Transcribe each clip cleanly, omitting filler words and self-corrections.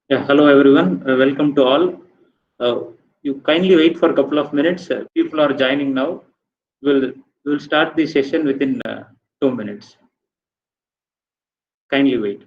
Yeah, hello everyone. Welcome to all. Uh, you kindly wait for a couple of minutes. People are joining now. We'll start the session within 2 minutes. Kindly wait.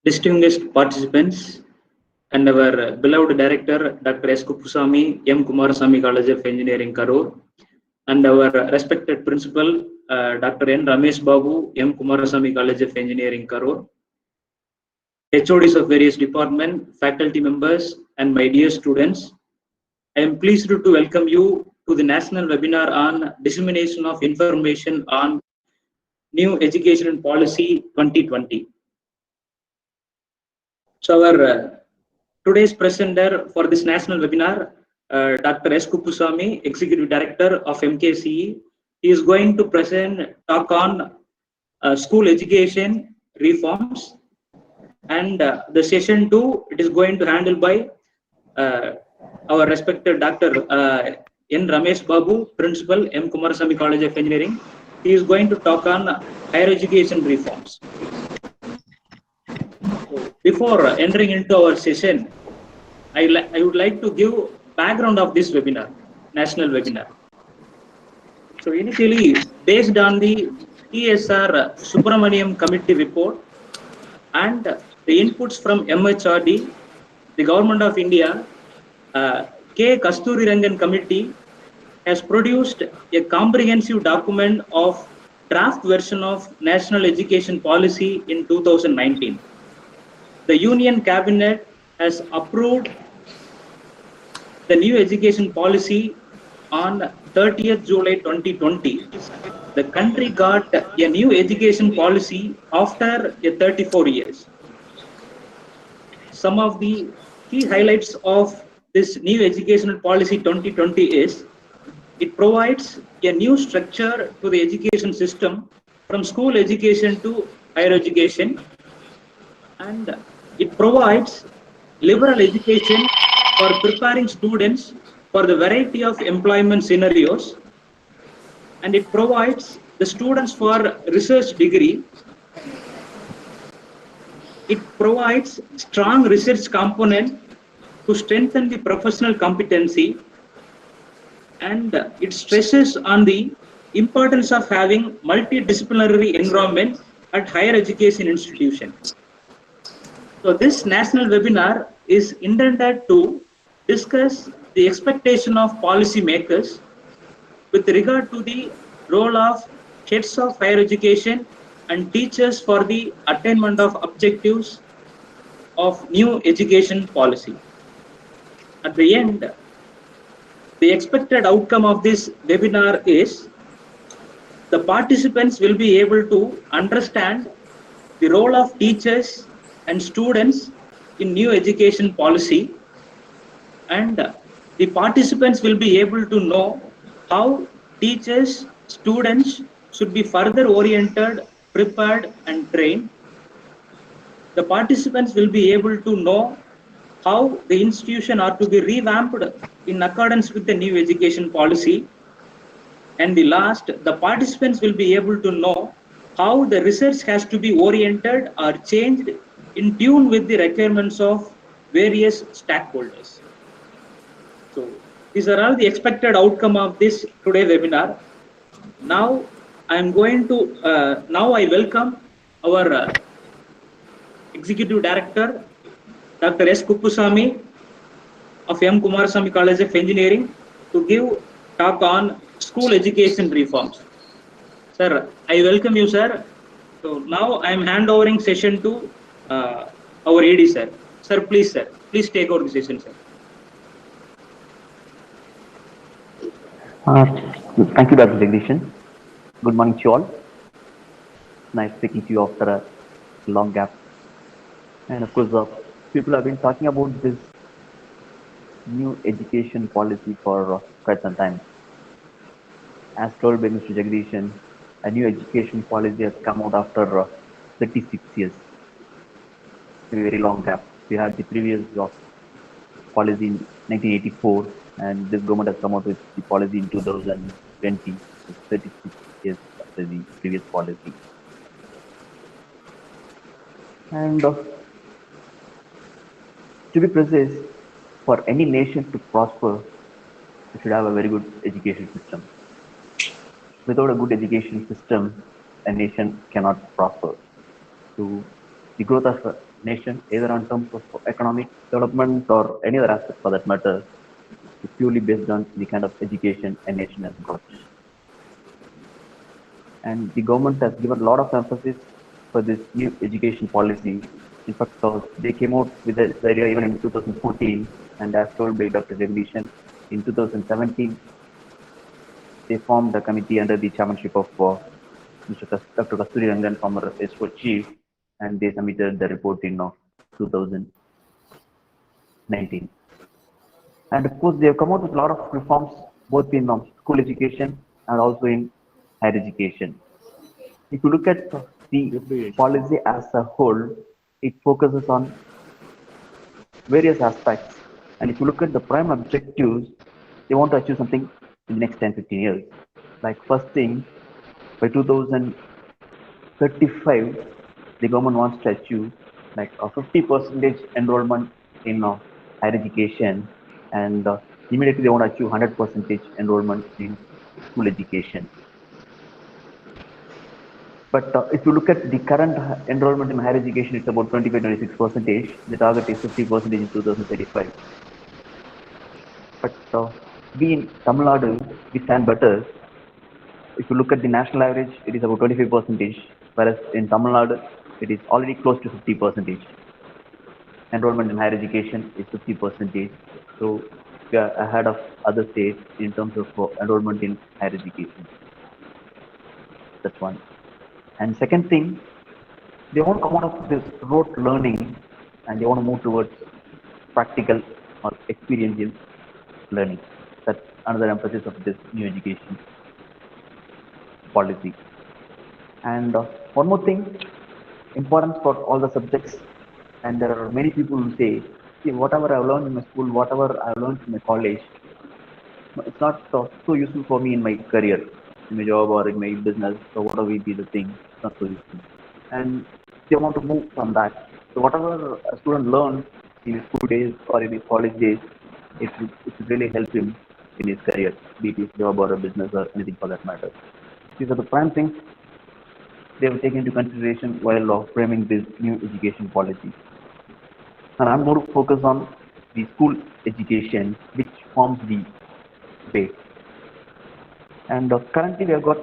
Distinguished participants and our beloved director, Dr.S.Kuppusamy, M. Kumarasamy College of Engineering, Karur, and our respected principal, Dr.N.Ramesh Babu, M. Kumarasamy College of Engineering, Karur, HODs of various departments, faculty members, and my dear students. I am pleased to welcome you to the national webinar on dissemination of information on new education policy 2020. So our today's presenter for this national webinar, Dr. S.Kuppusamy, Executive Director of MKCE, he is going to present talk on school education reforms, and the session 2 it is going to handle by uh, our respected Dr. N. Ramesh Babu, Principal, M. Kumarasamy College of Engineering. He is going to talk on higher education reforms. Before entering into our session, I would like to give background of this webinar, national webinar. So initially, based on the TSR Subramaniam Committee report and the inputs from MHRD, the Government of India, K. Kasturi Rangan Committee has produced a comprehensive document of draft version of National Education Policy in 2019. The Union Cabinet has approved the new education policy on 30th July 2020. The country got a new education policy after 34 years. Some of the key highlights of this new educational policy 2020 is it provides a new structure to the education system from school education to higher education, and it provides liberal education for preparing students for the variety of employment scenarios, and it provides the students for research degree. It provides strong research component to strengthen the professional competency, and it stresses on the importance of having multidisciplinary environment at higher education institutions. So this national webinar is intended to discuss the expectation of policymakers with regard to the role of heads of higher education and teachers for the attainment of objectives of new education policy. At the end, the expected outcome of this webinar is the participants will be able to understand the role of teachers and students in new education policy, and the participants will be able to know how teachers, students should be further oriented, prepared and trained. The participants will be able to know how the institution are to be revamped in accordance with the new education policy. And the last, the participants will be able to know how the research has to be oriented or changed in tune with the requirements of various stakeholders. So these are all the expected outcome of this today webinar. Now I am going to, now I welcome our Executive Director, Dr.S.Kuppusamy of M. Kumarasamy College of Engineering to give talk on school education reforms. Sir, I welcome you, sir. So now I am handovering session to our AD, sir. Sir, please take over the session, sir. Thank you, Dr. Jagdishan. Good morning to you all. Nice speaking to you after a long gap. And of course, people have been talking about this new education policy for quite some time. As told by Mr. Jagdishan, a new education policy has come out after 36 years. A very long gap. We had the previous policy in 1984, and this government has come out with the policy in 2020, 36 years after the previous policy. And to be precise, for any nation to prosper, it should have a very good education system. Without a good education system, a nation cannot prosper. So the growth of a nation, either in terms of economic development or any other aspect for that matter, is purely based on the kind of education a nation has got. And the government has given a lot of emphasis for this new education policy. In fact, they came out with this idea even in 2014, and as told by Dr. Jagdishan, in 2017, they formed a committee under the chairmanship of Dr. Kasturi, former SO chief, and they submitted the report in 2019. And of course, they have come out with a lot of reforms, both in school education and also in higher education. If you look at the policy as a whole, it focuses on various aspects. And if you look at the prime objectives, they want to achieve something in the next 10-15 years. Like first thing, by 2035, the government wants to achieve like a 50% enrollment in higher education, and immediately they want to achieve 100% enrollment in school education. But if you look at the current enrollment in higher education, it's about 25-26%. The target is 50% in 2035. But we in Tamil Nadu, we stand better. if you look at the national average, it is about 25%, whereas in Tamil Nadu, it is already close to 50%. Enrollment in higher education is 50%. So we are ahead of other states in terms of enrollment in higher education. That's one. And second thing, they want to come out of this rote learning and they want to move towards practical or experiential learning. That's another emphasis of this new education policy. And one more thing, importance for all the subjects. And there are many people who say, see, whatever I've learned in my school, whatever I've learned in my college, it's not so useful for me in my career, in my job or in my business, or whatever it be the thing, it's not so useful. And they want to move from that. So whatever a student learns in his school days or in his college days, it will really help him in his career, be it his job or a business or anything for that matter. These are the prime things they have taken into consideration while framing this new education policy. And I'm going to focus on the school education, which forms the base. And currently we have got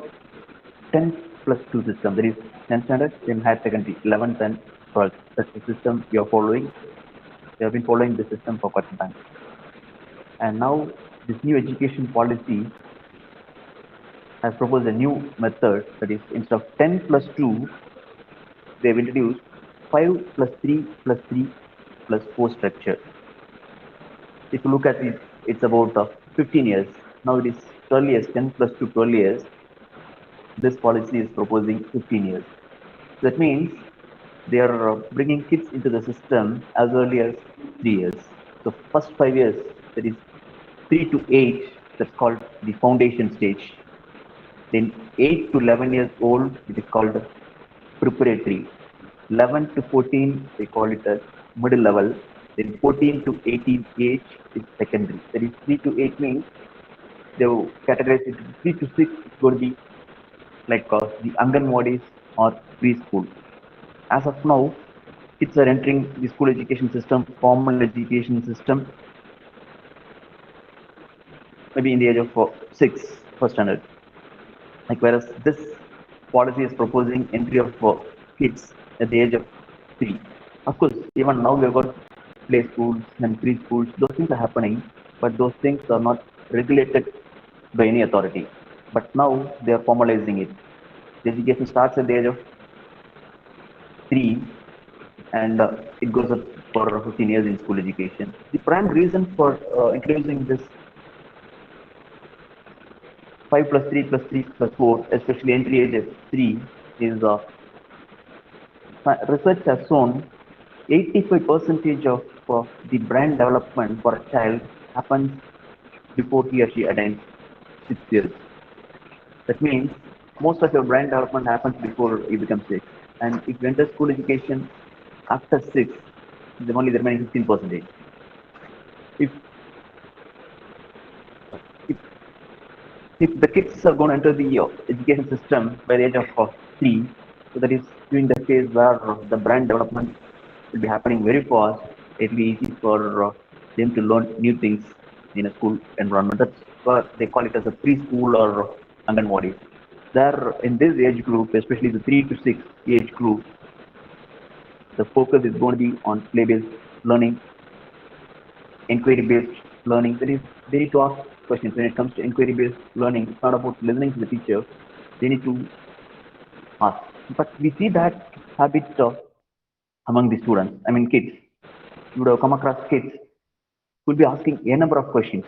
10 plus 2 system. There is 10th standard, then higher secondary, 11th and 12th. That's the system we are following. We have been following the system for quite some time. And now this new education policy has proposed a new method, that is, instead of 10 plus 2, they have introduced 5 plus 3 plus 3 plus 4 structure. If you look at it, it's about 15 years. Now it is 12 years, 10 plus 2, 12 years. This policy is proposing 15 years. That means they are bringing kids into the system as early as 3 years. So first 5 years, that is 3 to 8, that's called the foundation stage. Then 8 to 11 years old, it is called preparatory. 11 to 14, they call it as middle level. Then 14 to 18 age is secondary. That is 3 to 8 means they will categorize it. 3 to 6 is going to be like the Anganwadis or preschool. As of now, kids are entering the school education system, formal education system, maybe in the age of 6, first standard. Like whereas this policy is proposing entry of kids at the age of 3. Of course, even now we have got play schools and preschools. Those things are happening, but those things are not regulated by any authority. But now they are formalizing it. The education starts at the age of 3 and it goes up for 15 years in school education. The prime reason for introducing this 5 plus 3 plus 3 plus 4, especially entry age of 3, is research has shown 85% of the brain development for a child happens before he or she attains 6 years. That means most of your brain development happens before you become 6. And if you enter school education after 6, then only the remaining 15%. If the kids are going to enter the education system by the age of 3, so that is during the phase where the brain development will be happening very fast, it will be easy for them to learn new things in a school environment. That's what they call it as a preschool or Anganwadi. There, in this age group, especially the 3 to 6 age group, the focus is going to be on play-based learning, inquiry-based learning. That is, they need to ask questions. When it comes to inquiry-based learning, it's not about listening to the teacher. They need to ask. But we see that habit among the students. I mean, kids. You would have come across kids who will be asking a number of questions.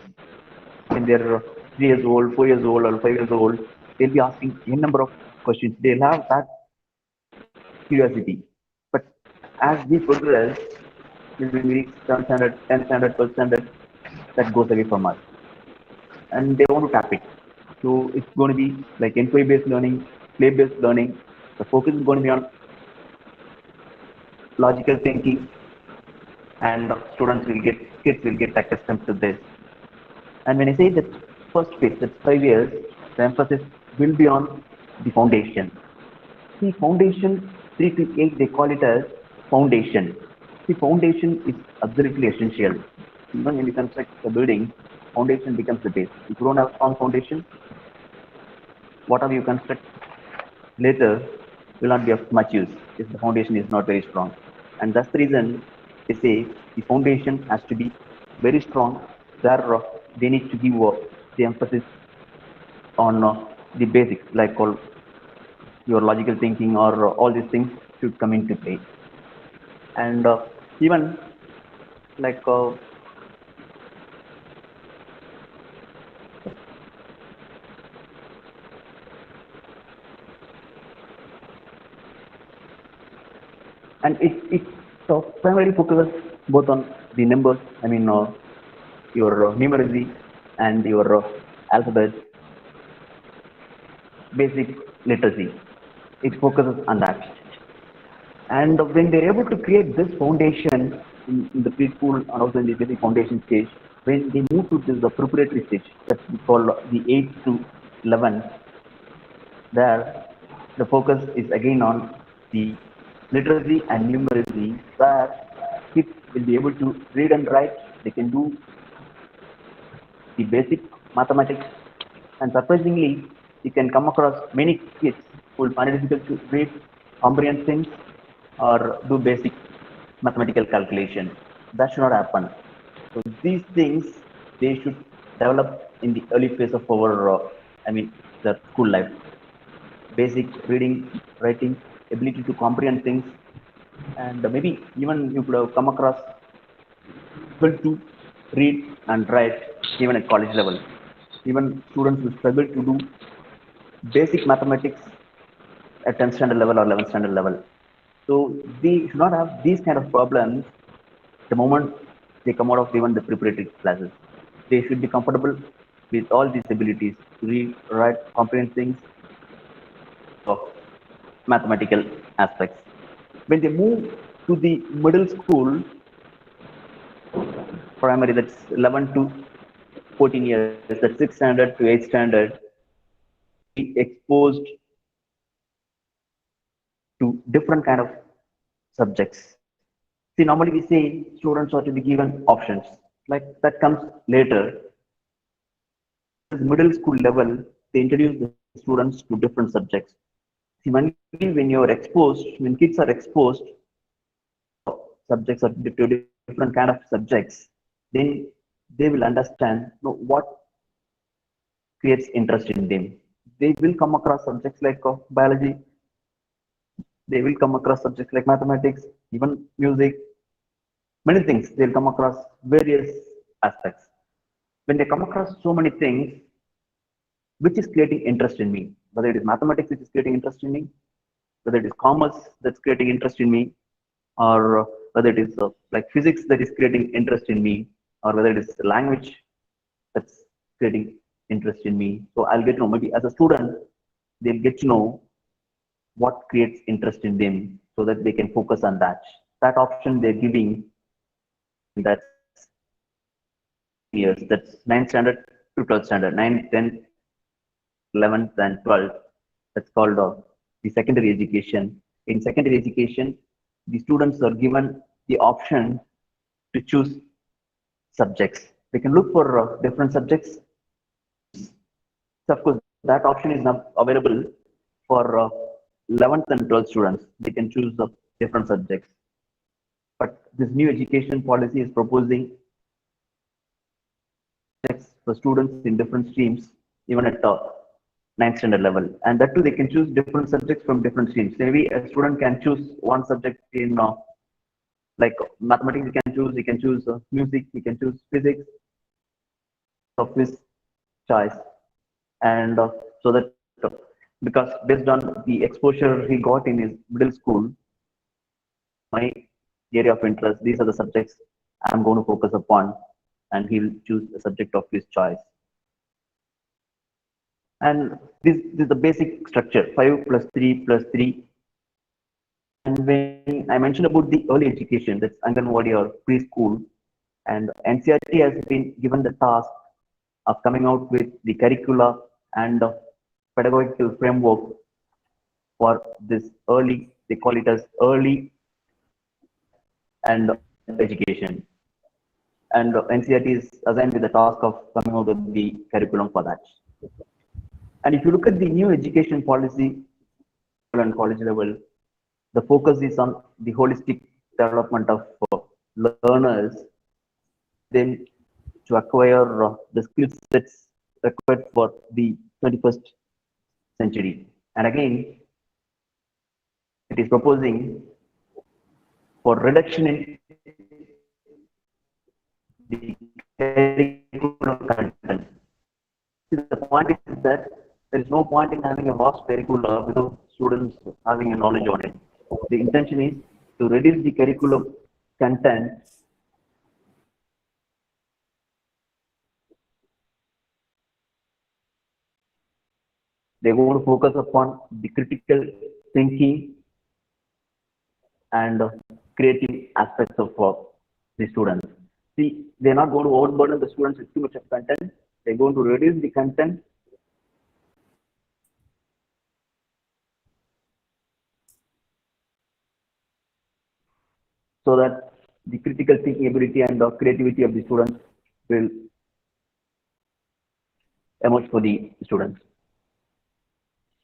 When they're 3 years old, 4 years old, or 5 years old, they'll be asking a number of questions. They'll have that curiosity. But as we progress, when we reach 7th standard, 10th standard, 12th standard, that goes away from us. And they want to tap it. So it's going to be like inquiry-based learning, play-based learning. The focus is going to be on logical thinking, and kids will get accustomed to this. And when I say that first phase, that's 5 years, the emphasis will be on the foundation. See, foundation, 3 to 8, they call it as foundation. See, foundation is absolutely essential. Even when you construct a building, foundation becomes the base. If you don't have strong foundation, whatever you construct later will not be of much use if the foundation is not very strong. And that's the reason they say the foundation has to be very strong. There, they need to give the emphasis on the basics, like all your logical thinking or all these things should come into play. And even like and it primarily focuses both on the numbers. I mean, your numeracy and your alphabet, basic literacy. It focuses on that. And when they're able to create this foundation in the preschool and also in the basic foundation stage, when they move to this the preparatory stage, that's called the 8th to 11th, there the focus is again on the literacy and numeracy, where kids will be able to read and write. They can do the basic mathematics, and surprisingly, you can come across many kids who will find it difficult to read, comprehend things, or do basic mathematical calculation. That should not happen. So these things they should develop in the early phase of our, the school life. Basic reading, writing, ability to comprehend things, and maybe even you could have come across able to read and write even at college level. Even students will struggle to do basic mathematics at 10th standard level or 11th standard level. So they should not have these kind of problems the moment they come out of even the preparatory classes. They should be comfortable with all these abilities to read, write, comprehend things of mathematical aspects. When they move to the middle school, primary, that's 11 to 14 years, that's 6th standard to 8th standard, be exposed to different kind of subjects. See, normally we say students are to be given options, like that comes later. At the middle school level, they introduce the students to different subjects. See, only when you're exposed, when kids are exposed subjects or to different kind of subjects, then they will understand, what creates interest in them. They will come across subjects like biology. They will come across subjects like mathematics, even music, many things. They'll come across various aspects. When they come across so many things, which is creating interest in me, whether it is mathematics which is creating interest in me, whether it is commerce that's creating interest in me, or whether it is like physics that is creating interest in me, or whether it is language that's creating interest in me. So I'll get to know, maybe as a student, they'll get to know what creates interest in them so that they can focus on that. That option they're giving, that's years, that's 9th standard to 12th standard, 9th, 10th, 11th, and 12th. That's called the secondary education. In secondary education, the students are given the option to choose subjects. They can look for different subjects. So of course, that option is not available for 11th and 12th students. They can choose the different subjects. But this new education policy is proposing for students in different streams, even at 9th standard level. And that too, they can choose different subjects from different streams. So maybe a student can choose one subject in like mathematics, he can choose music, he can choose physics of his choice. And so that because based on the exposure he got in his middle school, my area of interest, these are the subjects I'm going to focus upon, and he'll choose a subject of his choice. And this is the basic structure, 5 plus 3 plus 3. And when I mentioned about the early education, that's Anganwadi or preschool, and NCERT has been given the task of coming out with the curricula and pedagogical framework for this early, they call it as early and education. And NCERT is assigned with the task of coming out with the curriculum for that. And if you look at the new education policy and college level, the focus is on the holistic development of learners, then to acquire the skill sets required for the 21st century. And again, it is proposing for reduction in the curriculum content. See, the point is that there is no point in having a vast curriculum without students having a knowledge on it. The intention is to reduce the curriculum content. They want to focus upon the critical thinking and creative aspects of the students. See, they're not going to overburden the students with too much of content. They're going to reduce the content so that the critical thinking ability and the creativity of the students will emerge for the students.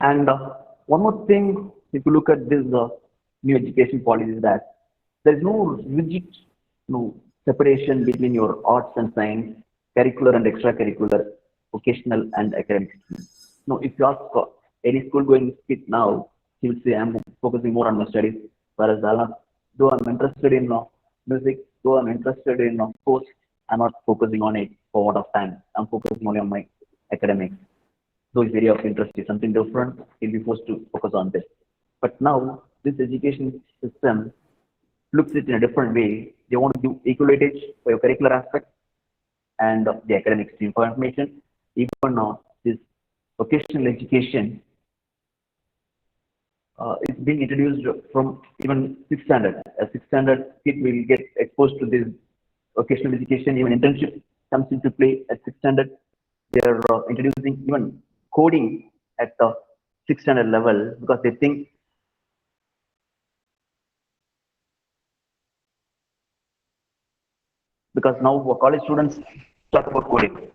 And one more thing, if you look at this new education policy, is that there is no rigid separation between your arts and science, curricular and extracurricular, vocational and academic. No, if you ask any school going kid now, he will say, I'm focusing more on my studies, whereas though I'm interested in music, though I'm interested in sports, I'm not focusing on it for what of time. I'm focusing only on my academics. Though his area of interest is something different, he'll be forced to focus on this. But now, this education system looks at it in a different way. They want to give equal weightage for your curricular aspect and the academic stream for information. Even now, this vocational education is being introduced from even 6th standard. A 6th standard kid will get exposed to this vocational education. Even internship comes into play at 6th standard. They are introducing even coding at the 6th standard level because they think because now college students talk about coding.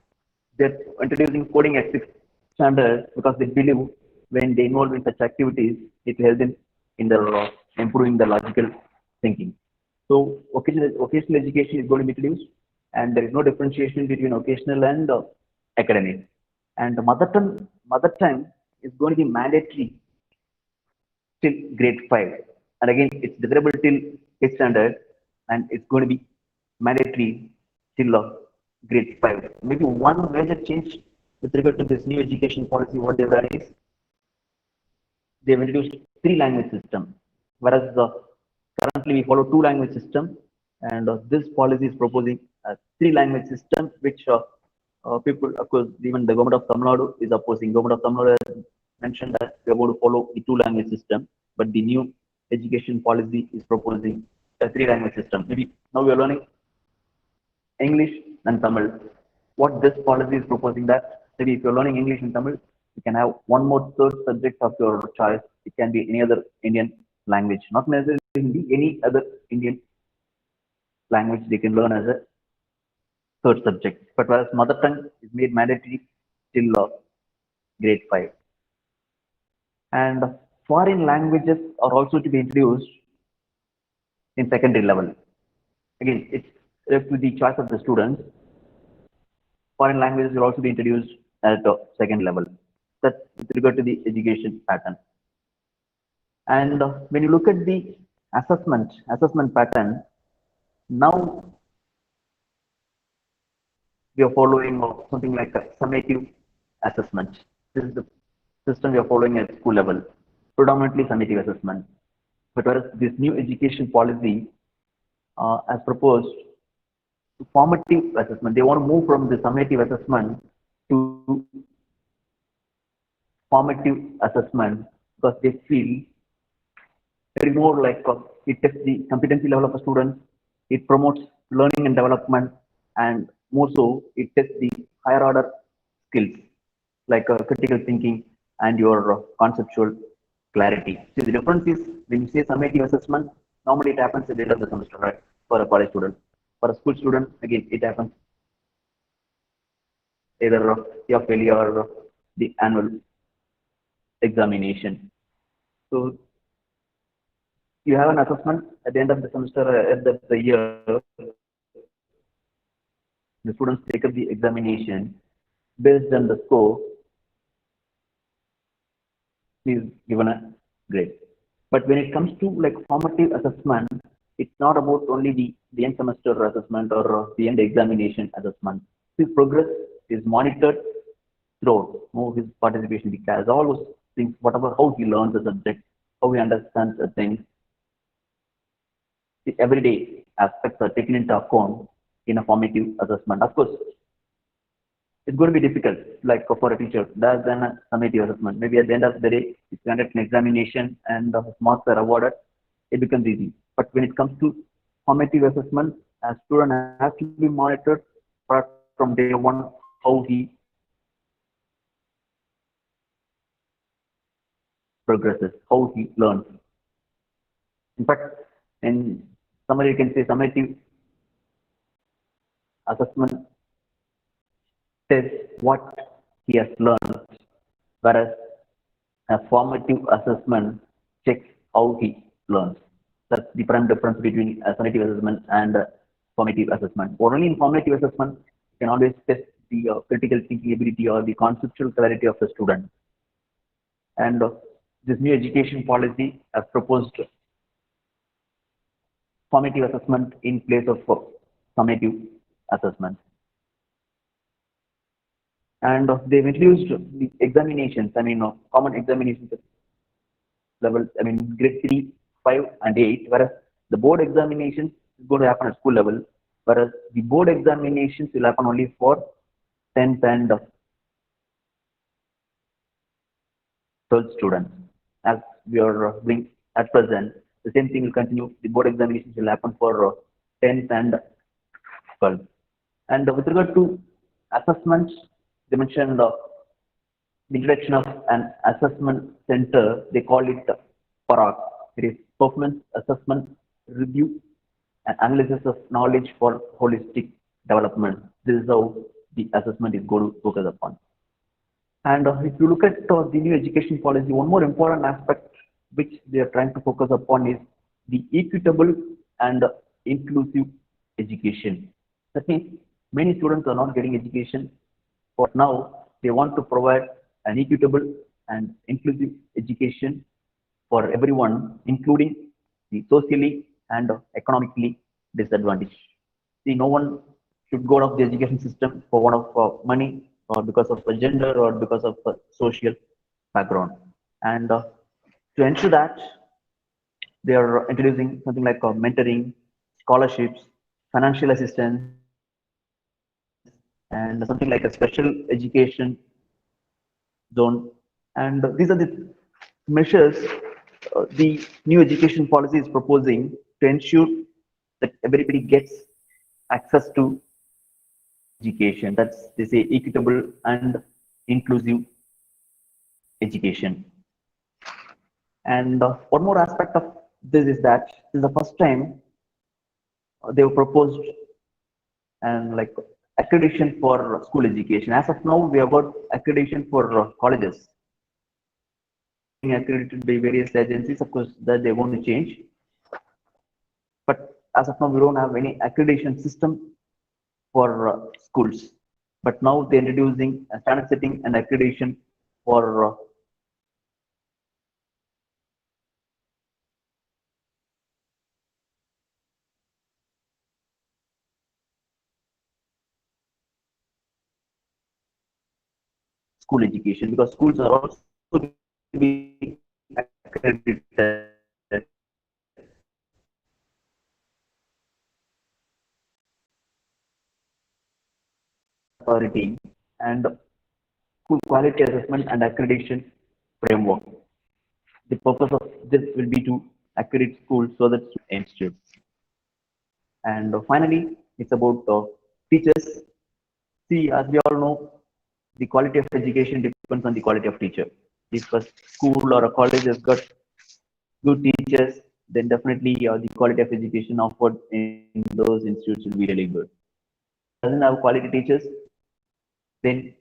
They're introducing coding at 6th standard because they believe when they involve in such activities, it will help them in their improving the logical thinking. So vocational education is going to be introduced, and there is no differentiation between vocational and academic. And the mother tongue is going to be mandatory till grade 5. And again, it's desirable till 8th standard, and it's going to be mandatory till grade 5. Maybe one major change with regard to this new education policy, what they've done is they've introduced three language system, whereas currently we follow two language system, and this policy is proposing a three language system, which people, of course, even the government of Tamil Nadu is opposing. Government of Tamil Nadu has mentioned that we are going to follow the two language system, but the new education policy is proposing a three language system. Maybe now we are learning English and Tamil. What this policy is proposing that maybe if you're learning English and Tamil, you can have one more third subject of your choice. It can be any other Indian language, not necessarily Hindi, any other Indian language they can learn as a third subject. But whereas mother tongue is made mandatory till grade 5. And foreign languages are also to be introduced in secondary level. Again, it's left to the choice of the students. Foreign languages will also be introduced at the second level. That's with regard to the education pattern. And when you look at the assessment pattern, now we are following something like a summative assessment. This is the system we are following at school level, predominantly summative assessment. But whereas this new education policy as proposed formative assessment, they want to move from the summative assessment to formative assessment because they feel very more like it tests the competency level of a student, it promotes learning and development, and more so, it tests the higher order skills like critical thinking and your conceptual clarity. See, the difference is when you say summative assessment, normally it happens at the end of the semester, right? For a college student. For a school student, again, it happens. Either year failure or the annual. examination. So you have an assessment at the end of the semester, at the end of the year. The students take up the examination based on the score is given a grade. But when it comes to like formative assessment, it's not about only the end semester assessment or the end examination assessment. His progress is monitored throughout, his participation in the class, all those things, whatever, how he learns the subject, how he understands the things, the everyday aspects are taken into account in a formative assessment. Of course, it's going to be difficult, like for a teacher, rather than a summative assessment. Maybe at the end of the day, if you conduct an examination and the marks are awarded, it becomes easy. But when it comes to formative assessment, a student has to be monitored from day one, how he progresses, how he learns. In fact, in summary, you can say summative assessment tests what he has learned, whereas a formative assessment checks how he learns. That's the prime difference between a summative assessment and a formative assessment. Or only in formative assessment, you can always test the critical thinking ability or the conceptual clarity of the student. And this new education policy has proposed formative assessment in place of summative assessment. And they've introduced the examinations, common examinations levels, grade 3, 5, and 8, whereas the board examinations is going to happen at school level, whereas the board examinations will happen only for 10th and 12th students. As we are doing at present, the same thing will continue. The board examinations will happen for 10th and 12th. And with regard to assessments, they mentioned the introduction of an assessment center. They call it PARAG. It is Performance Assessment Review and Analysis of Knowledge for Holistic Development. This is how the assessment is going to focus upon. And if you look at the new education policy, one more important aspect which they are trying to focus upon is the equitable and inclusive education. That means many students are not getting education, but now they want to provide an equitable and inclusive education for everyone, including the socially and economically disadvantaged. See, no one should go out of the education system for one of money or because of a gender or because of a social background. And to ensure that, they are introducing something like mentoring, scholarships, financial assistance, and something like a special education zone. And these are the measures the new education policy is proposing to ensure that everybody gets access to education. That's, they say, equitable and inclusive education. And one more aspect of this is that this is the first time they have proposed and like accreditation for school education. As of now, we have got accreditation for colleges, accredited by various agencies. Of course, that they're going to change. But as of now, we don't have any accreditation system for schools. But now they're introducing a standard setting and accreditation for school education, because schools are also to be accredited authority and school quality assessment and accreditation framework. The purpose of this will be to accredit schools so that institutes. And finally, it's about teachers. See, as we all know, the quality of education depends on the quality of teacher. If a school or a college has got good teachers, then definitely the quality of education offered in those institutes will be really good. Doesn't have quality teachers, then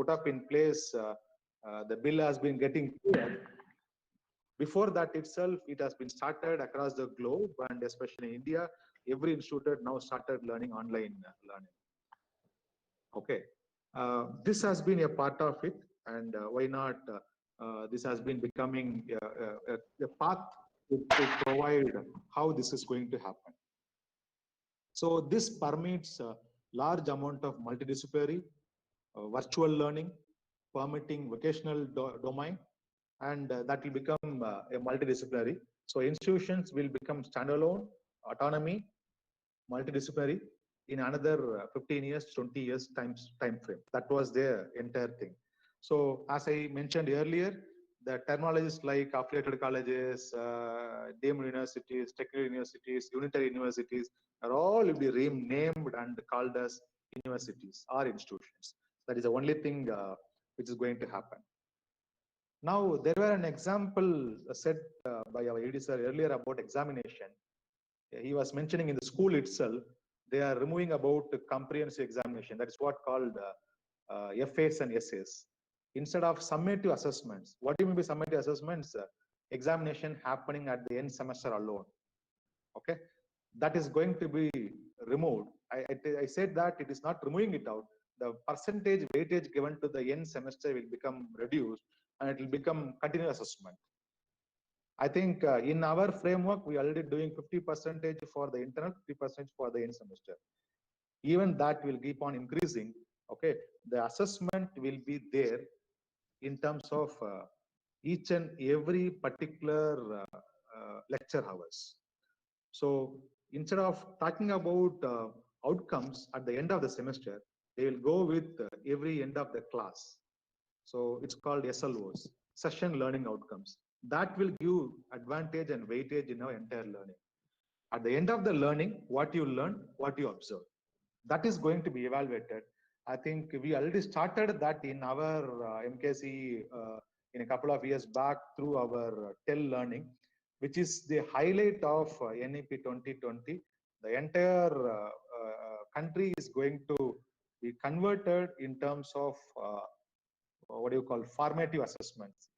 put up in place, the bill has been getting cleared. Before that itself, it has been started across the globe, and especially in India, every institute now started learning online learning. Okay, this has been a part of it, and why not? This has been becoming a path to provide how this is going to happen. So this permits a large amount of multidisciplinary, virtual learning, permitting vocational domain, and that will become a multidisciplinary. So institutions will become standalone, autonomy, multidisciplinary in another 15 years, 20 years time frame. That was their entire thing. So as I mentioned earlier, the terminologies like affiliated colleges, deemed universities, technical universities, unitary universities are all will be renamed and called as universities or institutions. That is the only thing which is going to happen. Now, there were an example said by our AD sir earlier about examination. He was mentioning in the school itself, they are removing about comprehensive examination. That is what called FAs and SAs. Instead of summative assessments, what do you mean by summative assessments? Examination happening at the end semester alone. Okay, that is going to be removed. I said that it is not removing it out. The percentage weightage given to the end semester will become reduced, and it will become continuous assessment. I think in our framework, we are already doing 50% for the internal, 50% for the end semester. Even that will keep on increasing. Okay, the assessment will be there in terms of each and every particular lecture hours. So instead of talking about outcomes at the end of the semester, they will go with every end of the class. So it's called SLOs, session learning outcomes. That will give advantage and weightage in our entire learning. At the end of the learning, what you learn, what you observe, that is going to be evaluated. I think we already started that in our MKCE in a couple of years back through our TEL learning, which is the highlight of NEP 2020. The entire country is going to be converted in terms of what do you call formative assessments,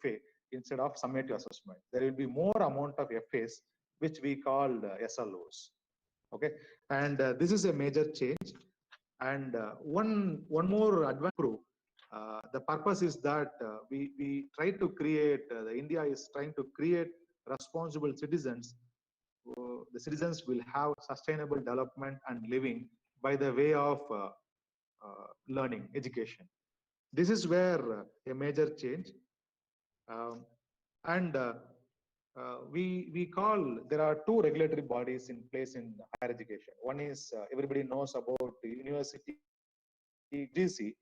FA, instead of summative assessment. There will be more amount of FAs, which we call SLOs. Okay, and this is a major change. And one more advanced proof. The purpose is that we try to create, India is trying to create responsible citizens. The citizens will have sustainable development and living by the way of learning, education. This is where a major change. We call, there are two regulatory bodies in place in higher education. One is, everybody knows about the university GC,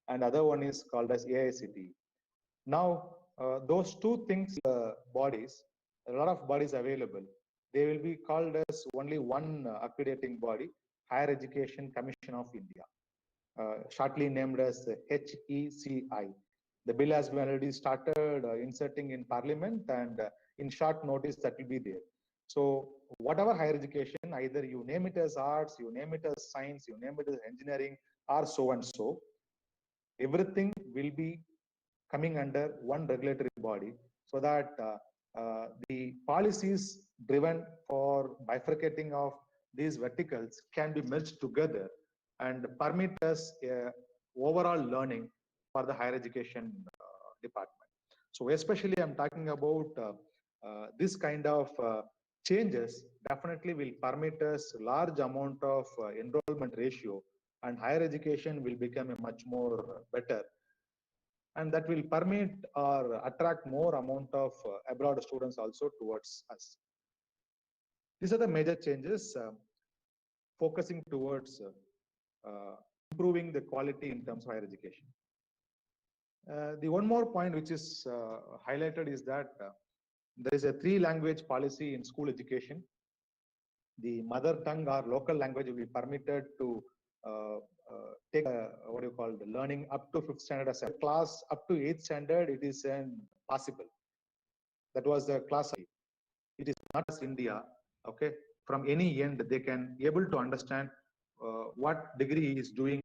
and other one is called as AICTE. Now, those two things, bodies, a lot of bodies available, they will be called as only one accrediting body, Higher Education Commission of India, shortly named as HECI. The bill has been already started inserting in Parliament, and in short notice that will be there. So whatever higher education, either you name it as arts, you name it as science, you name it as engineering, or so and so, everything will be coming under one regulatory body, so that the policies driven for bifurcating of these verticals can be merged together and permit us overall learning for the higher education department. So especially I'm talking about this kind of changes definitely will permit us large amount of enrollment ratio, and higher education will become a much more better, and that will permit or attract more amount of abroad students also towards us. These are the major changes focusing towards improving the quality in terms of higher education. The one more point which is highlighted is that there is a 3-language policy in school education. The mother tongue or local language will be permitted to take what you call the learning up to 5th standard as a class. Up to 8th standard, it is possible. That was the class. It is not as India. Okay, from any end they can able to understand what degree he is doing